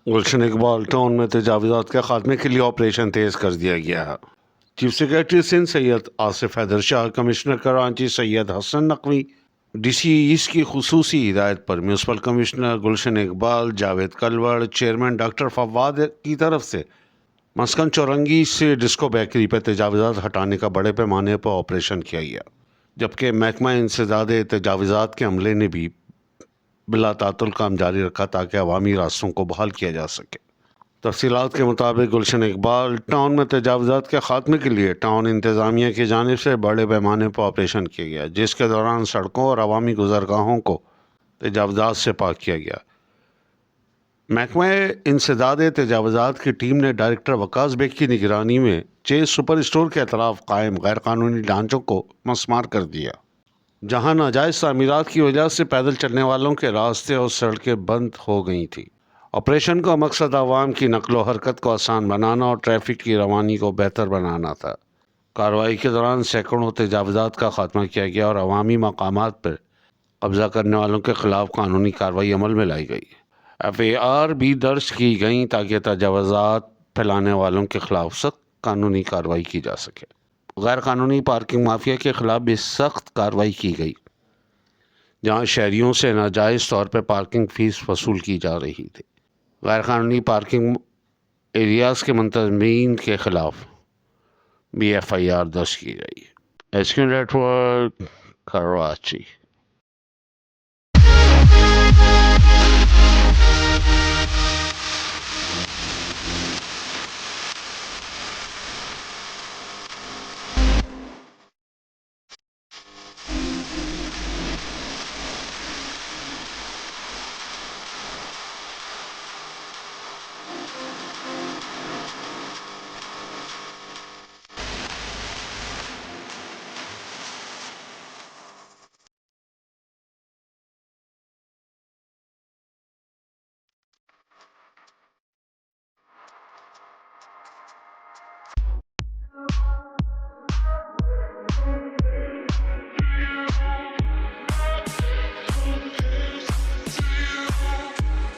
Gulshan Iqbal town میں تجاوزات کے خاتمے کے لیے آپریشن تیز کر دیا گیا ہے۔ چیف سیکریٹری سندھ سید آصف حیدر شاہ، کمشنر کراچی سید حسن نقوی، ڈی سی ایسٹ کی خصوصی ہدایت پر municipal commissioner Gulshan Iqbal, Javed کلوڑ، chairman doctor Fawad کی طرف سے مسکن چورنگی سے ڈسکو بیکری پہ تجاوزات ہٹانے کا بڑے پیمانے پر آپریشن کیا گیا، جبکہ محکمہ انسداد تجاوزات کے عملے نے بھی بلا تعطل کام جاری رکھا تاکہ عوامی راستوں کو بحال کیا جا سکے۔ تفصیلات کے مطابق گلشن اقبال ٹاؤن میں تجاوزات کے خاتمے کے لیے ٹاؤن انتظامیہ کی جانب سے بڑے پیمانے پر آپریشن کیا گیا، جس کے دوران سڑکوں اور عوامی گزرگاہوں کو تجاوزات سے پاک کیا گیا۔ محکمہ انسداد تجاوزات کی ٹیم نے ڈائریکٹر وکاس بیگ کی نگرانی میں چیز سپر اسٹور کے اطراف قائم غیر قانونی ڈھانچوں کو مسمار کر دیا، جہاں ناجائز تعمیرات کی وجہ سے پیدل چلنے والوں کے راستے اور سڑکیں بند ہو گئی تھیں۔ آپریشن کا مقصد عوام کی نقل و حرکت کو آسان بنانا اور ٹریفک کی روانی کو بہتر بنانا تھا۔ کارروائی کے دوران سینکڑوں تجاوزات کا خاتمہ کیا گیا اور عوامی مقامات پر قبضہ کرنے والوں کے خلاف قانونی کارروائی عمل میں لائی گئی۔ FAR بھی درج کی گئیں تاکہ تجاوزات پھیلانے والوں کے خلاف سخت قانونی کارروائی کی جا سکے۔ غیر قانونی پارکنگ مافیا کے خلاف بھی سخت کارروائی کی گئی، جہاں شہریوں سے ناجائز طور پر پارکنگ فیس وصول کی جا رہی تھی۔ غیر قانونی پارکنگ ایریاز کے منتظمین کے خلاف بھی FIR درج کی گئی۔ SQ network, Karachi.